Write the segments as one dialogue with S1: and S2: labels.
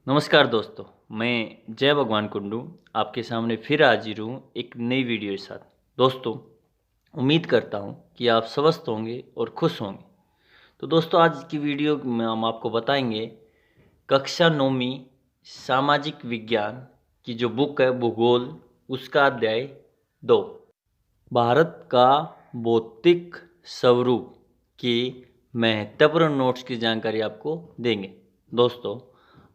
S1: नमस्कार दोस्तों, मैं जय भगवान कुंडू आपके सामने फिर हाजिर हूँ एक नई वीडियो के साथ। दोस्तों, उम्मीद करता हूँ कि आप स्वस्थ होंगे और खुश होंगे। तो दोस्तों, आज की वीडियो में हम आपको बताएंगे कक्षा 9वीं सामाजिक विज्ञान की जो बुक है भूगोल, उसका अध्याय 2 भारत का भौतिक स्वरूप की महत्वपूर्ण नोट्स की जानकारी आपको देंगे। दोस्तों,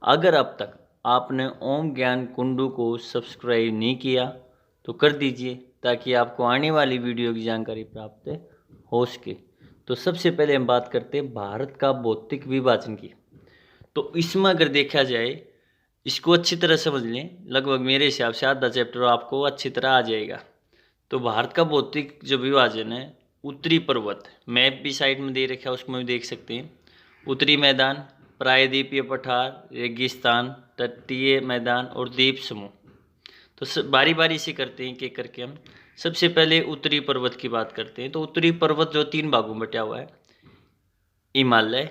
S1: अगर अब तक आपने ओम ज्ञान कुंडू को सब्सक्राइब नहीं किया तो कर दीजिए ताकि आपको आने वाली वीडियो की जानकारी प्राप्त हो सके। तो सबसे पहले हम बात करते हैं भारत का भौतिक विभाजन की। तो इसमें अगर देखा जाए, इसको अच्छी तरह समझ लें, लगभग मेरे हिसाब से आधा चैप्टर आपको अच्छी तरह आ जाएगा। तो भारत का भौतिक जो विभाजन है, उत्तरी पर्वत, मैप भी साइड में दे रखा है, उसमें भी देख सकते हैं। उत्तरी मैदान, प्रायद्वीपीय पठार, रेगिस्तान, तटीय मैदान और द्वीप समूह। तो बारी बारी से करते हैं, एक करके हम सबसे पहले उत्तरी पर्वत की बात करते हैं। तो उत्तरी पर्वत जो 3 भागों में बटा हुआ है, हिमालय,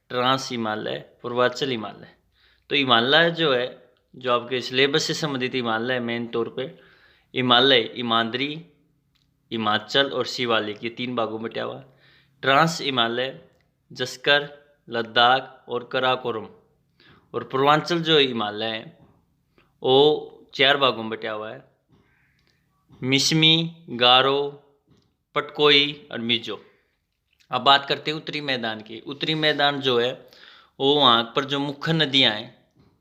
S1: ट्रांस हिमालय, पूर्वांचल हिमालय। तो हिमालय जो है, जो आपके सिलेबस से संबंधित हिमालय मेन तौर पे हिमालय, हिमाद्री, हिमाचल और शिवालिक, ये 3 भागों में बटा हुआ है। ट्रांस हिमालय, जस्कर, लद्दाख और कराकोरम। और पूर्वांचल जो हिमालय है वो 4 भागों में बटा हुआ है, मिसमी, गारो, पटकोई और मिजो। अब बात करते हैं उत्तरी मैदान की। उत्तरी मैदान जो है वो वहाँ पर जो मुख्य नदियाँ हैं,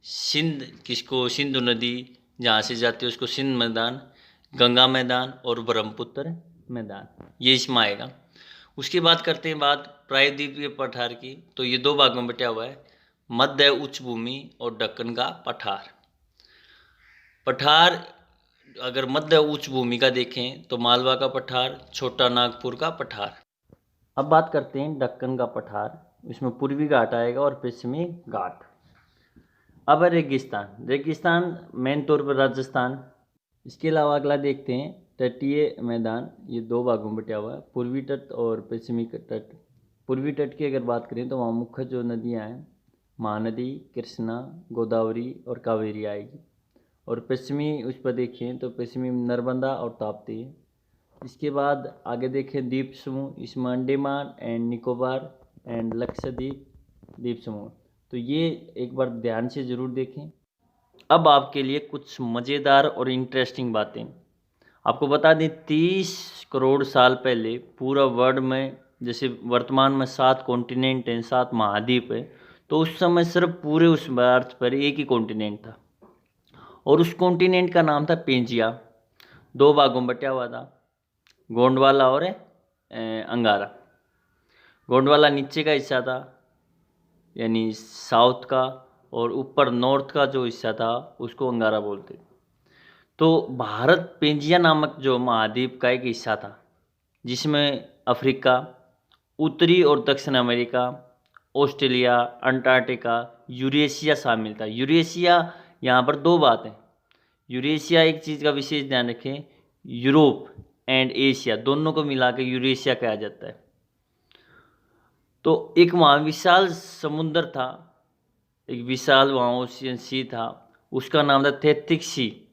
S1: सिंधु नदी जहाँ से जाती है उसको सिंध मैदान, गंगा मैदान और ब्रह्मपुत्र मैदान, ये इसमें आएगा। उसकी बात करते हैं बात प्रायद्वीपीय पठार की। तो ये 2 भागों में बटा हुआ है, मध्य उच्च भूमि और दक्कन का पठार। अगर मध्य उच्च भूमि का देखें तो मालवा का पठार, छोटा नागपुर का पठार। अब बात करते हैं दक्कन का पठार, इसमें पूर्वी घाट आएगा और पश्चिमी घाट। अब है रेगिस्तान मेन तौर पर राजस्थान। इसके अलावा अगला देखते हैं तटीय मैदान, ये 2 भागों में बटा हुआ है, पूर्वी तट और पश्चिमी तट। पूर्वी तट की अगर बात करें तो वहाँ मुख्य जो नदियाँ हैं, महानदी, कृष्णा, गोदावरी और कावेरी आएगी। और पश्चिमी उस पर देखें तो पश्चिमी नर्मदा और ताप्ती है। इसके बाद आगे देखें द्वीप समूह, इसमें अंडमान एंड निकोबार एंड लक्षद्वीप द्वीप समूह। तो ये एक बार ध्यान से ज़रूर देखें। अब आपके लिए कुछ मज़ेदार और इंटरेस्टिंग बातें आपको बता दें। 30 करोड़ साल पहले पूरा वर्ल्ड में, जैसे वर्तमान में 7 कॉन्टिनेंट हैं, 7 महाद्वीप है, तो उस समय सिर्फ पूरे उस अर्थ पर एक ही कॉन्टिनेंट था और उस कॉन्टिनेंट का नाम था पेंजिया। 2 भागों में बटा हुआ था, गोंडवाला और अंगारा। गोंडवाला नीचे का हिस्सा था यानी साउथ का, और ऊपर नॉर्थ का जो हिस्सा था उसको अंगारा बोलते। तो भारत पेंजिया नामक जो महाद्वीप का एक हिस्सा था, जिसमें अफ्रीका, उत्तरी और दक्षिण अमेरिका, ऑस्ट्रेलिया, अंटार्कटिका, यूरेशिया शामिल था। यूरेशिया, यहाँ पर 2 बातें। यूरेशिया एक चीज़ का विशेष ध्यान रखें, यूरोप एंड एशिया दोनों को मिला के यूरेशिया कहा जाता है। तो एक वहाँ विशाल समुद्र था, एक विशाल वहाँ ओशियन सी था, उसका नाम था थेथिक सी,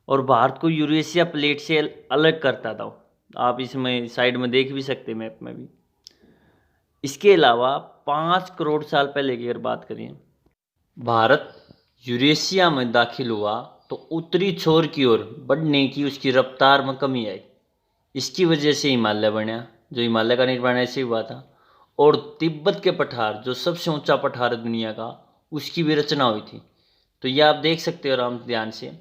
S1: और भारत को यूरेशिया प्लेट से अलग करता था। आप इसमें साइड में देख भी सकते हैं, मैप में भी। इसके अलावा 5 करोड़ साल पहले की अगर बात करें, भारत यूरेशिया में दाखिल हुआ तो उत्तरी छोर की ओर बढ़ने की उसकी रफ्तार में कमी आई। इसकी वजह से हिमालय बना, जो हिमालय का निर्माण ऐसे हुआ था। और तिब्बत के पठार, जो सबसे ऊंचा पठार है दुनिया का, उसकी भी रचना हुई थी। तो ये आप देख सकते हो आराम ध्यान से।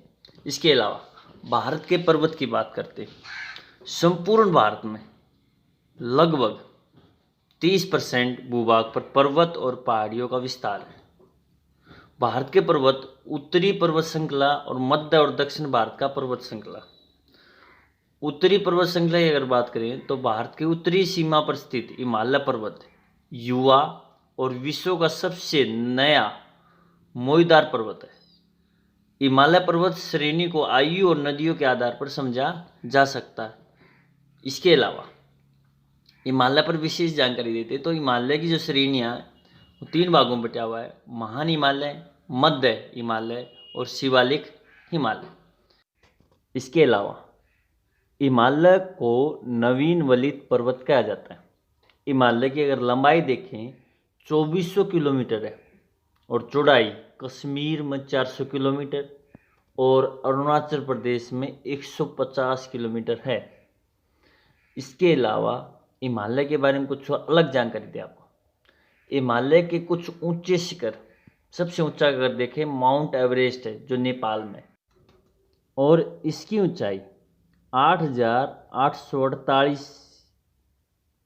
S1: इसके अलावा भारत के पर्वत की बात करते हैं। संपूर्ण भारत में लगभग 30% भूभाग पर पर्वत और पहाड़ियों का विस्तार है। भारत के पर्वत उत्तरी पर्वत श्रृंखला और मध्य और दक्षिण भारत का पर्वत श्रृंखला। उत्तरी पर्वत श्रृंखला की अगर बात करें तो भारत की उत्तरी सीमा पर स्थित हिमालय पर्वत युवा और विश्व का सबसे नया मोईदार पर्वत है। हिमालय पर्वत श्रेणी को आयु और नदियों के आधार पर समझा जा सकता है। इसके अलावा हिमालय पर विशेष जानकारी देते तो हिमालय की जो श्रेणियाँ 3 भागों में बटा हुआ है, महान हिमालय, मध्य हिमालय और शिवालिक हिमालय। इसके अलावा हिमालय को नवीन वलित पर्वत कहा जाता है। हिमालय की अगर लंबाई देखें 2400 किलोमीटर है और चौड़ाई कश्मीर में 400 किलोमीटर और अरुणाचल प्रदेश में 150 किलोमीटर है। इसके अलावा हिमालय के बारे में कुछ अलग जानकारी दें आपको। हिमालय के कुछ ऊंचे शिखर, सबसे ऊंचा अगर देखें माउंट एवरेस्ट है जो नेपाल में, और इसकी ऊंचाई 8,848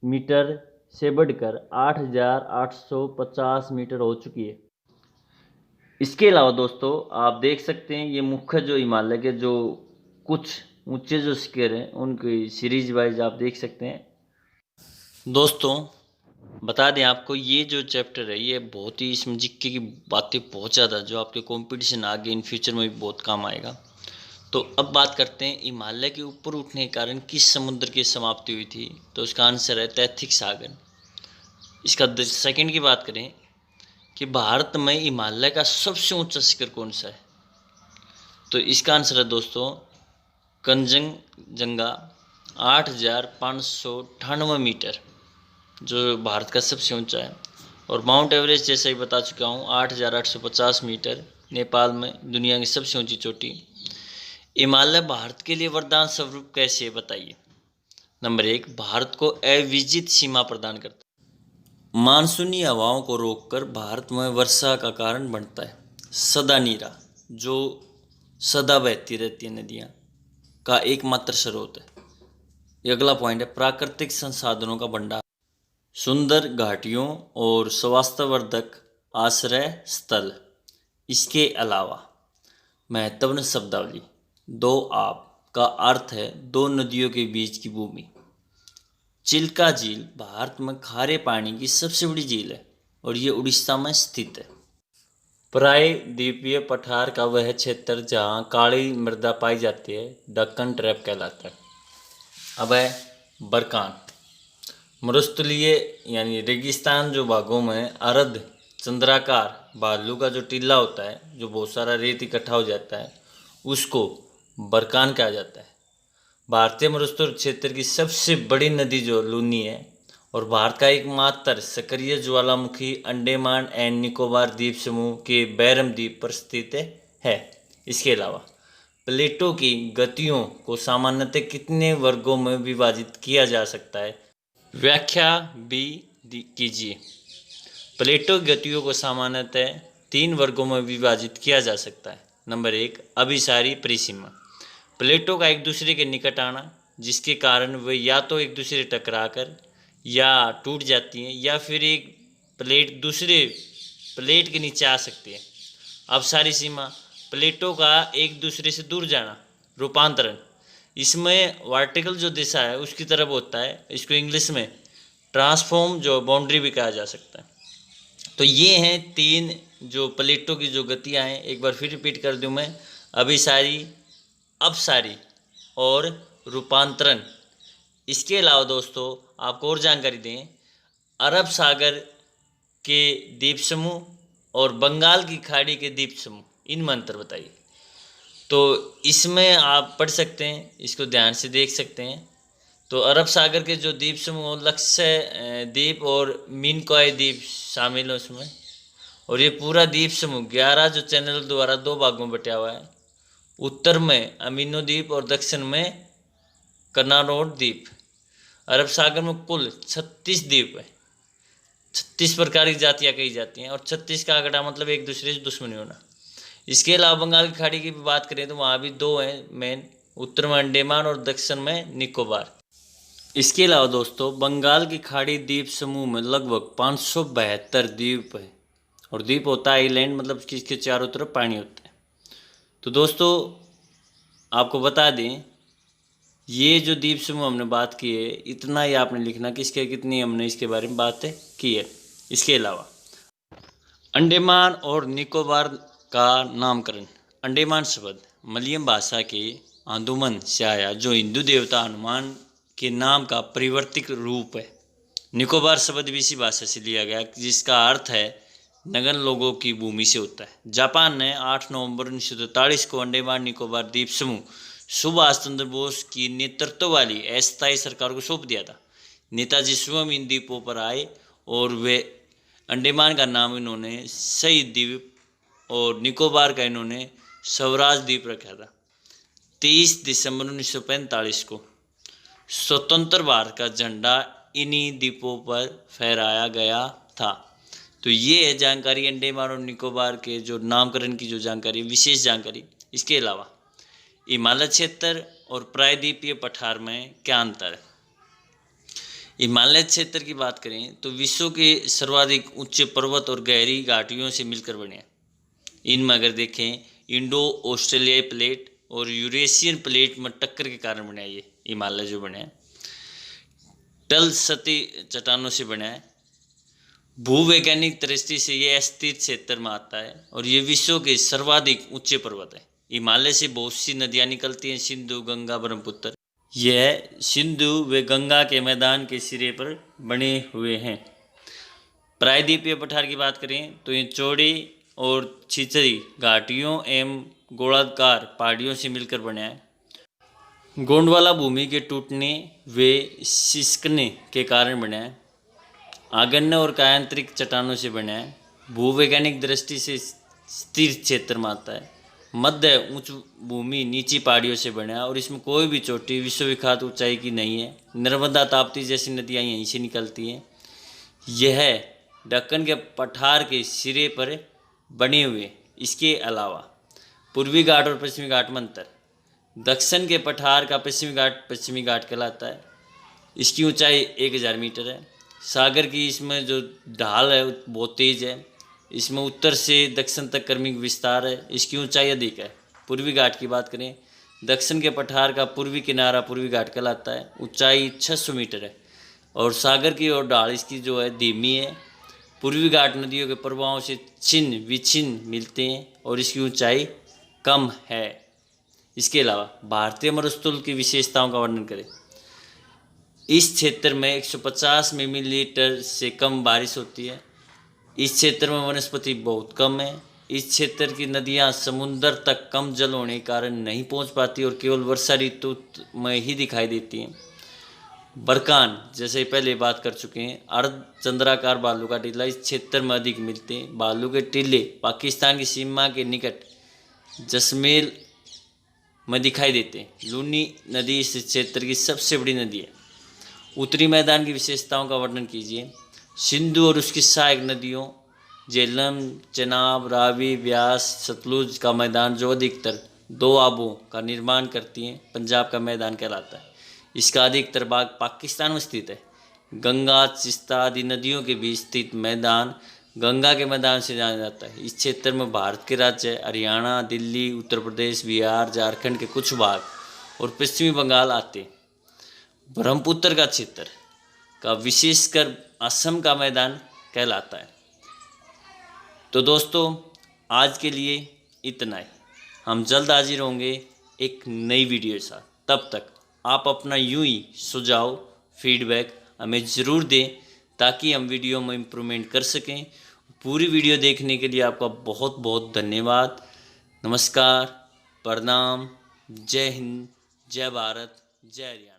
S1: मीटर से बढ़कर 8,850 मीटर हो चुकी है। इसके अलावा दोस्तों आप देख सकते हैं ये मुख्य जो हिमालय के जो कुछ ऊंचे जो शिखर हैं उनकी सीरीज वाइज आप देख सकते हैं। दोस्तों बता दें आपको, ये जो चैप्टर है ये बहुत ही, इसमें जीके की बातें बहुत ज़्यादा जो आपके कंपटीशन आगे इन फ्यूचर में भी बहुत काम आएगा। तो अब बात करते हैं हिमालय के ऊपर उठने के कारण किस समुद्र की समाप्ति हुई थी। तो इसका आंसर है तैथिक सागर। इसका सेकंड की बात करें कि भारत में हिमालय का सबसे ऊंचा शिखर कौन सा है, तो इसका आंसर है दोस्तों कंचनजंगा 8,598 मीटर, जो भारत का सबसे ऊंचा है। और माउंट एवरेस्ट जैसा ही बता चुका हूँ 8,850 मीटर, नेपाल में दुनिया की सबसे ऊंची चोटी। हिमालय भारत के लिए वरदान स्वरूप कैसे है बताइए। नंबर 1, भारत को अविजित सीमा प्रदान करता है। मानसूनी हवाओं को रोककर भारत में वर्षा का कारण बनता है। सदा नीरा, जो सदा बहती रहती है नदियाँ का एकमात्र स्रोत है। ये अगला पॉइंट है, प्राकृतिक संसाधनों का भंडार। सुंदर घाटियों और स्वास्थ्यवर्धक आश्रय स्थल। इसके अलावा महत्वपूर्ण शब्दावली, दो आप का अर्थ है दो नदियों के बीच की भूमि। चिल्का झील भारत में खारे पानी की सबसे बड़ी झील है और ये उड़ीसा में स्थित है। प्रायद्वीपीय पठार का वह क्षेत्र जहाँ काली मृदा पाई जाती है दक्कन ट्रैप कहलाता है। अब है बरकान। मरुस्थलीय यानी रेगिस्तान जो भागों में अर्ध चंद्राकार बालू का जो टीला होता है, जो बहुत सारा रेत इकट्ठा हो जाता है, उसको बरकान कहा जाता है। भारतीय मरुस्थल क्षेत्र की सबसे बड़ी नदी जो लूनी है और भारत का एकमात्र सक्रिय ज्वालामुखी अंडमान एंड निकोबार द्वीप समूह के बैरम द्वीप पर स्थित है। इसके अलावा प्लेटों की गतियों को सामान्यतः कितने वर्गों में विभाजित किया जा सकता है, व्याख्या भी कीजिए। प्लेटो गतियों को सामान्यतः 3 वर्गों में विभाजित किया जा सकता है। नंबर 1, अभिसारी परिसीमा। प्लेटों का एक दूसरे के निकट आना, जिसके कारण वे या तो एक दूसरे टकराकर या टूट जाती हैं या फिर एक प्लेट दूसरे प्लेट के नीचे आ सकती है। अपसारी सीमा, प्लेटों का एक दूसरे से दूर जाना। रूपांतरण, इसमें वर्टिकल जो दिशा है उसकी तरफ होता है। इसको इंग्लिश में ट्रांसफॉर्म जो बाउंड्री भी कहा जा सकता है। तो ये हैं 3 जो प्लेटों की जो गतियाँ हैं। एक बार फिर रिपीट कर दूँ मैं, अभिसारी, अपसारी और रूपांतरण। इसके अलावा दोस्तों आपको और जानकारी दें, अरब सागर के द्वीप समूह और बंगाल की खाड़ी के द्वीप समूह, इन अंतर बताइए। तो इसमें आप पढ़ सकते हैं, इसको ध्यान से देख सकते हैं। तो अरब सागर के जो द्वीप समूह, लक्ष्य द्वीप और मिनकॉय द्वीप शामिल है उसमें। और ये पूरा द्वीप समूह 11 जो चैनल द्वारा 2 भागों में बटा हुआ है। उत्तर में अमीनो द्वीप और दक्षिण में कनारोड द्वीप। अरब सागर में कुल 36 द्वीप है। 36 प्रकार की जातियाँ कही जाती हैं और 36 का आंकड़ा मतलब एक दूसरे से दुश्मनी होना। इसके अलावा बंगाल की खाड़ी की भी बात करें तो वहाँ भी 2 हैं मेन, उत्तर में अंडमान और दक्षिण में निकोबार। इसके अलावा दोस्तों बंगाल की खाड़ी द्वीप समूह में लगभग 572 द्वीप है और द्वीप होता है आइलैंड, मतलब कि इसके चारों तरफ पानी होता है। तो दोस्तों आपको बता दें, ये जो द्वीप समूह हमने बात की है, इतना ही आपने लिखना कि इसके कितनी हमने इसके बारे में बातें की है। इसके अलावा अंडमान और निकोबार का नामकरण। अंडमान शब्द मलयालम भाषा के आंदुमन से आया, जो हिंदू देवता हनुमान के नाम का परिवर्तित रूप है। निकोबार शब्द भी इसी भाषा से लिया गया, जिसका अर्थ है नगन लोगों की भूमि से होता है। जापान ने 8 नवंबर 1943 को अंडमान निकोबार द्वीप समूह सुभाष चंद्र बोस की नेतृत्व वाली अस्थायी सरकार को सौंप दिया था। नेताजी स्वयं इन द्वीपों पर आए और वे अंडमान का नाम इन्होंने शहीद द्वीप और निकोबार का इन्होंने स्वराज द्वीप रखा था। 23 दिसंबर 1945 को स्वतंत्र भारत का झंडा इन्हीं द्वीपों पर फहराया गया था। तो ये है जानकारी अंडमान और निकोबार के जो नामकरण की जो जानकारी, विशेष जानकारी। इसके अलावा हिमालय क्षेत्र और प्रायद्वीपीय पठार में क्या अंतर है। हिमालय क्षेत्र की बात करें तो विश्व के सर्वाधिक ऊंचे पर्वत और गहरी घाटियों से मिलकर बने हैं। इनमें अगर देखें इंडो ऑस्ट्रेलियाई प्लेट और यूरेशियन प्लेट में टक्कर के कारण बने हैं। ये हिमालय जो बने हैं टल सती चट्टानों से बना है। भूवैज्ञानिक दृष्टि से ये अस्थिर क्षेत्र में आता है और ये विश्व के सर्वाधिक ऊंचे पर्वत है। हिमालय से बहुत सी नदियाँ निकलती हैं, सिंधु, गंगा, ब्रह्मपुत्र। यह सिंधु व गंगा के मैदान के सिरे पर बने हुए हैं। प्रायद्वीपीय पठार की बात करें तो ये चौड़ी और छिछरी घाटियों एवं गोलाकार पहाड़ियों से मिलकर बने हैं। गोंडवाला भूमि के टूटने व सिसकने के कारण बने हैं। आग्नेय और कायांतरिक चट्टानों से बने हैं। भूवैज्ञानिक दृष्टि से स्थिर क्षेत्र में आता है। मध्य उच्च भूमि नीची पहाड़ियों से बना है और इसमें कोई भी चोटी विश्वविख्यात ऊंचाई की नहीं है। नर्मदा, ताप्ती जैसी नदियाँ यहीं से निकलती हैं। यह दक्कन के पठार के सिरे पर बने हुए। इसके अलावा पूर्वी घाट और पश्चिमी घाट में अंतर। दक्षिण के पठार का पश्चिमी घाट कहलाता है। इसकी ऊंचाई 1000 मीटर है। सागर की इसमें जो ढाल है बहुत तेज है। इसमें उत्तर से दक्षिण तक क्रमिक विस्तार है। इसकी ऊंचाई अधिक है। पूर्वी घाट की बात करें, दक्षिण के पठार का पूर्वी किनारा पूर्वी घाट कहलाता है। ऊंचाई 600 मीटर है और सागर की ओर ढाल इसकी जो है धीमी है। पूर्वी घाट नदियों के प्रवाहों से छिन्न विछिन्न मिलते हैं और इसकी ऊंचाई कम है। इसके अलावा भारतीय मरुस्थल की विशेषताओं का वर्णन करें। इस क्षेत्र में 150 मिलीमीटर से कम बारिश होती है। इस क्षेत्र में वनस्पति बहुत कम है। इस क्षेत्र की नदियां समुद्र तक कम जल होने के कारण नहीं पहुंच पाती और केवल वर्षा ऋतु में ही दिखाई देती हैं। बरकान, जैसे पहले बात कर चुके हैं, अर्ध चंद्राकार बालू का टीला इस क्षेत्र में अधिक मिलते हैं। बालू के टीले पाकिस्तान की सीमा के निकट जसमेल में दिखाई देते हैं। लूनी नदी इस क्षेत्र की सबसे बड़ी नदी है। उत्तरी मैदान की विशेषताओं का वर्णन कीजिए। सिंधु और उसकी सहायक नदियों झेलम, चेनाब, रावी, ब्यास, सतलुज का मैदान जो अधिकतर दोआबों का निर्माण करती हैं, पंजाब का मैदान कहलाता है। इसका अधिकतर भाग पाकिस्तान में स्थित है। गंगा, चिस्ता आदि नदियों के बीच स्थित मैदान गंगा के मैदान से जाना जाता है। इस क्षेत्र में भारत के राज्य हरियाणा, दिल्ली, उत्तर प्रदेश, बिहार, झारखंड के कुछ भाग और पश्चिमी बंगाल आते हैं। ब्रह्मपुत्र का क्षेत्र का विशेषकर असम का मैदान कहलाता है। तो दोस्तों आज के लिए इतना ही। हम जल्द हाजिर होंगे एक नई वीडियो के साथ। तब तक आप अपना यूं ही सुझाव, फीडबैक हमें ज़रूर दें ताकि हम वीडियो में इम्प्रूवमेंट कर सकें। पूरी वीडियो देखने के लिए आपका बहुत बहुत धन्यवाद। नमस्कार, प्रणाम, जय हिंद, जय भारत, जय हरियाणा।